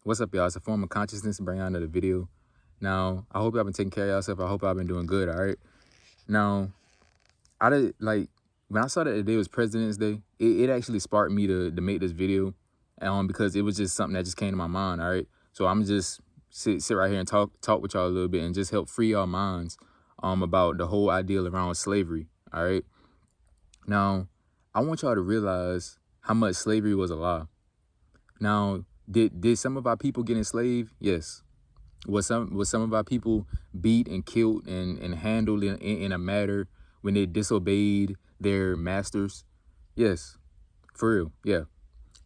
What's up, y'all? It's a form of consciousness to bring out another video. Now, I hope y'all been taking care of yourself. I hope y'all been doing good, all right? Now, when I saw that today was President's Day, it actually sparked me to make this video because it was just something that just came to my mind, all right? So I'm just sit right here and talk with y'all a little bit and just help free our minds about the whole ideal around slavery, all right? Now, I want y'all to realize how much slavery was a lie. Now, did some of our people get enslaved? Yes. Was some of our people beat and killed and handled in a matter when they disobeyed their masters? Yes, for real, yeah.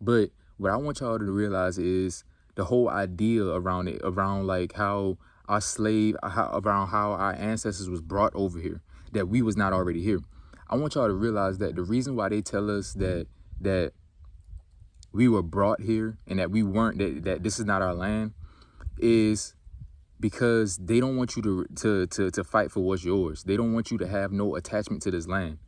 But what I want y'all to realize is the whole idea around it, around like how around how our ancestors was brought over here, that we was not already here. I want y'all to realize that the reason why they tell us that we were brought here and that we weren't, that this is not our land, is because they don't want you to fight for what's yours. They don't want you to have no attachment to this land.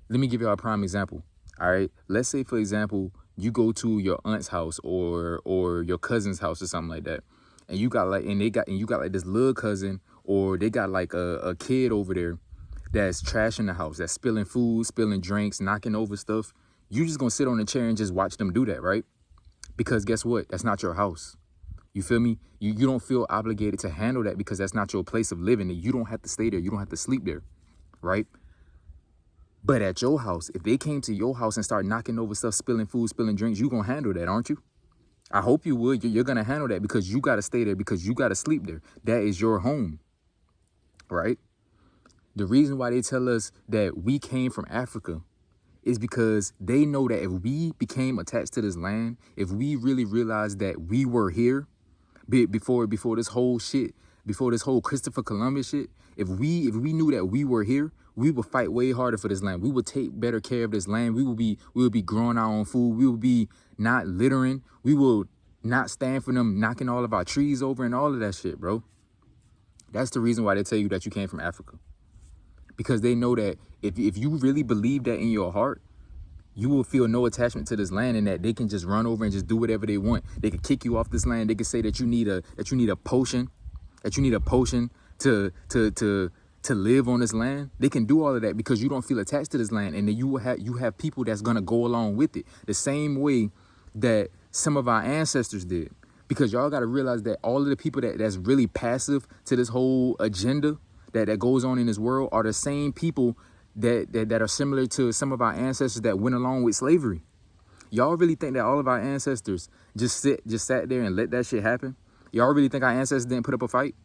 Let me give you a prime example. All right, let's say, for example, you go to your aunt's house or your cousin's house or something like that, and you got like this little cousin, or they got like a kid over there that's trashing the house, that's spilling food, spilling drinks, knocking over stuff. You just gonna sit on a chair and just watch them do that, right? Because guess what? That's not your house. You feel me? You don't feel obligated to handle that because that's not your place of living. And you don't have to stay there. You don't have to sleep there, right? But at your house, if they came to your house and start knocking over stuff, spilling food, spilling drinks, you gonna handle that, aren't you? I hope you would. You're gonna handle that because you gotta stay there, because you gotta sleep there. That is your home, right? The reason why they tell us that we came from Africa is because they know that if we became attached to this land, if we really realized that we were here before this whole shit, before this whole Christopher Columbus shit, if we knew that we were here, we would fight way harder for this land. We would take better care of this land. We would be growing our own food. We would be not littering. We will not stand for them knocking all of our trees over and all of that shit, bro. That's the reason why they tell you that you came from Africa. Because they know that if you really believe that in your heart, you will feel no attachment to this land, and that they can just run over and just do whatever they want. They could kick you off this land. They could say that you need a potion, to live on this land. They can do all of that because you don't feel attached to this land, and then you have people that's gonna go along with it the same way that some of our ancestors did. Because y'all got to realize that all of the people that's really passive to this whole agenda that goes on in this world are the same people that are similar to some of our ancestors that went along with slavery. Y'all really think that all of our ancestors just sat there and let that shit happen? Y'all really think our ancestors didn't put up a fight?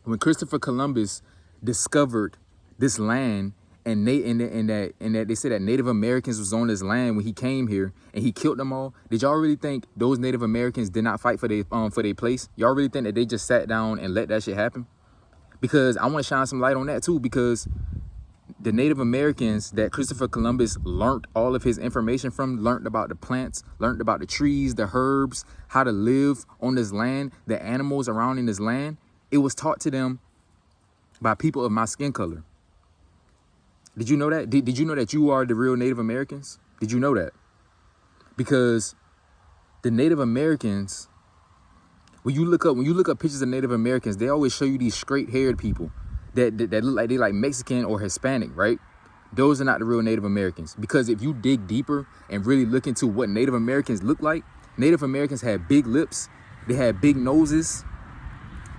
When Christopher Columbus discovered this land, and that they said that Native Americans was on this land when he came here and he killed them all, did y'all really think those Native Americans did not fight for their place? Y'all really think that they just sat down and let that shit happen? Because I want to shine some light on that too, because the Native Americans that Christopher Columbus learned all of his information from, learned about the plants, learned about the trees, the herbs, how to live on this land, the animals around in this land. It was taught to them by people of my skin color. Did you know that? Did you know that you are the real Native Americans? Did you know that? Because the Native Americans, when you look up pictures of Native Americans, they always show you these straight-haired people that look like they like Mexican or Hispanic, right? Those are not the real Native Americans. Because if you dig deeper and really look into what Native Americans look like, Native Americans had big lips, they had big noses,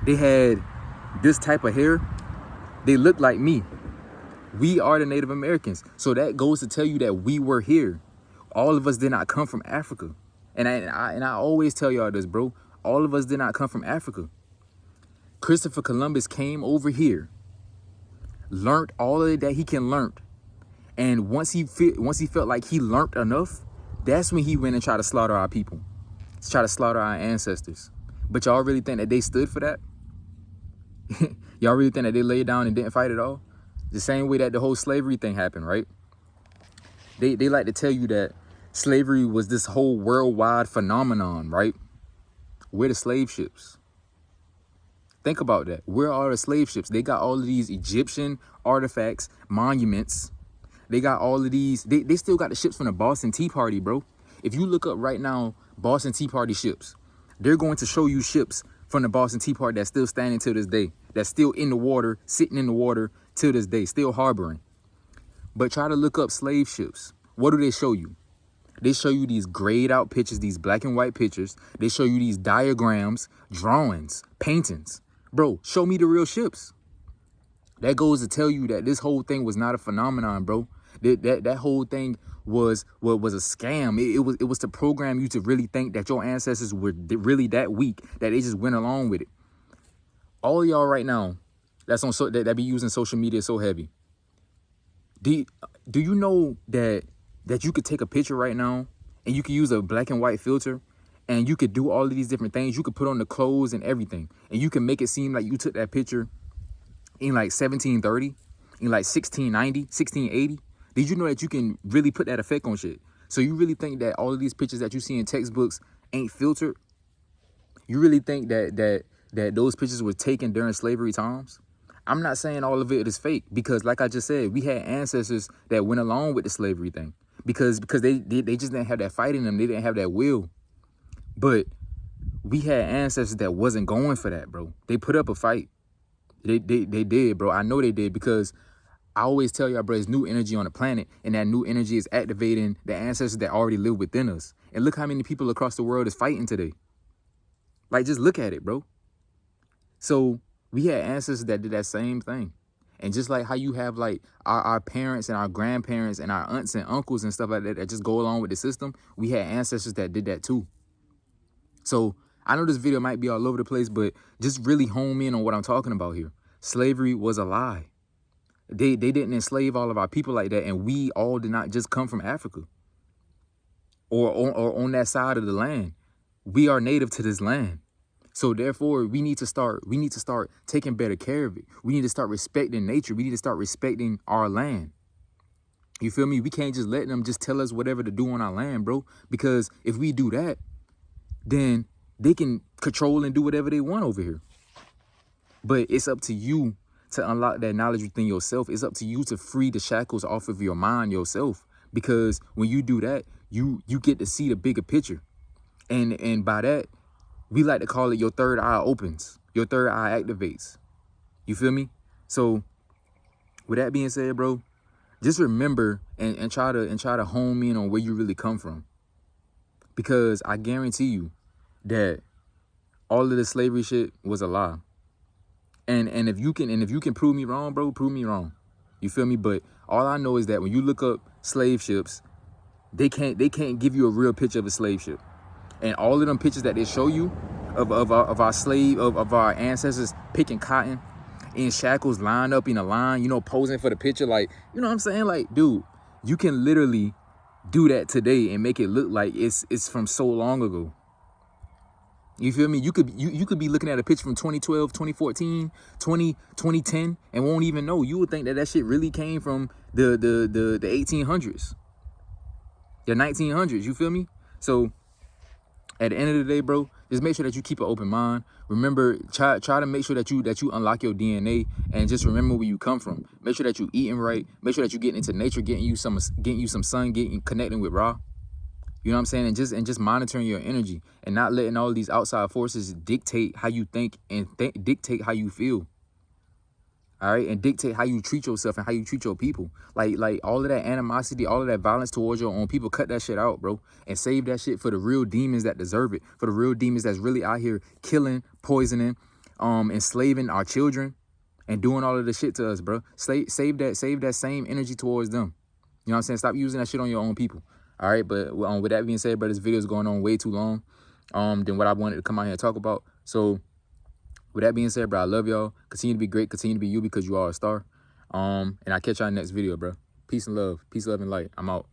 they had this type of hair. They look like me. We are the Native Americans. So that goes to tell you that we were here. All of us did not come from Africa. And I always tell y'all this, bro. All of us did not come from Africa. Christopher Columbus came over here, learned all of it that he can learn. And once he felt like he learned enough, that's when he went and tried to slaughter our people, try to slaughter our ancestors. But y'all really think that they stood for that? Y'all really think that they laid down and didn't fight at all? The same way that the whole slavery thing happened, right? They like to tell you that slavery was this whole worldwide phenomenon, right? We're the slave ships. Think about that. Where are the slave ships? They got all of these Egyptian artifacts, monuments. They got all of these. They still got the ships from the Boston Tea Party, bro. If you look up right now, Boston Tea Party ships, They're going to show you ships from the Boston Tea Party that's still standing to this day, that's still in the water, sitting in the water till this day, still harboring. But try to look up slave ships. What do they show you? They show you these grayed out pictures, these black and white pictures. They show you these diagrams, drawings, paintings. Bro, show me the real ships. That goes to tell you that this whole thing was not a phenomenon, bro. That whole thing was a scam. It was to program you to really think that your ancestors were really that weak that they just went along with it. All of y'all right now that be using social media so heavy. Do you know that you could take a picture right now and you could use a black and white filter and you could do all of these different things. You could put on the clothes and everything, and you can make it seem like you took that picture in like 1730, in like 1690, 1680. Did you know that you can really put that effect on shit? So you really think that all of these pictures that you see in textbooks ain't filtered? You really think that those pictures were taken during slavery times? I'm not saying all of it is fake, because like I just said, we had ancestors that went along with the slavery thing because they just didn't have that fight in them. They didn't have that will. But we had ancestors that wasn't going for that, bro. They put up a fight. They did, bro. I know they did, because I always tell y'all, bro, there's new energy on the planet, and that new energy is activating the ancestors that already live within us. And look how many people across the world is fighting today. Like, just look at it, bro. So we had ancestors that did that same thing. And just like how you have like our parents and our grandparents and our aunts and uncles and stuff like that just go along with the system, we had ancestors that did that too. So I know this video might be all over the place, but just really hone in on what I'm talking about here. Slavery was a lie. They didn't enslave all of our people like that, and we all did not just come from Africa or on that side of the land. We are native to this land. So therefore, we need to start taking better care of it. We need to start respecting nature. We need to start respecting our land. You feel me? We can't just let them just tell us whatever to do on our land, bro. Because if we do that, then they can control and do whatever they want over here. But it's up to you to unlock that knowledge within yourself. It's up to you to free the shackles off of your mind yourself. Because when you do that, you get to see the bigger picture. And by that, we like to call it your third eye opens. Your third eye activates. You feel me? So with that being said, bro, just remember and try to home in on where you really come from. Because I guarantee you that all of the slavery shit was a lie. And if you can prove me wrong, bro, prove me wrong. You feel me? But all I know is that when you look up slave ships, they can't give you a real picture of a slave ship. And all of them pictures that they show you of our ancestors picking cotton in shackles, lined up in a line, you know, posing for the picture, like, you know what I'm saying? Like, dude, you can literally do that today and make it look like it's from so long ago. You feel me? You could be looking at a picture from 2012, 2014, 2010 and won't even know. You would think that shit really came from the 1800s, the 1900s. You feel me? So at the end of the day, bro, just make sure that you keep an open mind. Remember, try to make sure that you unlock your DNA, and just remember where you come from. Make sure that you eating right. Make sure that you getting into nature, getting you some sun, connecting with Ra. You know what I'm saying? And just monitoring your energy and not letting all these outside forces dictate how you think and dictate how you feel. All right, and dictate how you treat yourself and how you treat your people. Like all of that animosity, all of that violence towards your own people, cut that shit out, bro. And save that shit for the real demons that deserve it. For the real demons that's really out here killing, poisoning, enslaving our children and doing all of the shit to us, bro. Save that same energy towards them. You know what I'm saying? Stop using that shit on your own people. All right, but with that being said, bro, this video is going on way too long than what I wanted to come out here and talk about. So with that being said, bro, I love y'all. Continue to be great. Continue to be you, because you are a star. And I'll catch y'all in the next video, bro. Peace and love. Peace, love, and light. I'm out.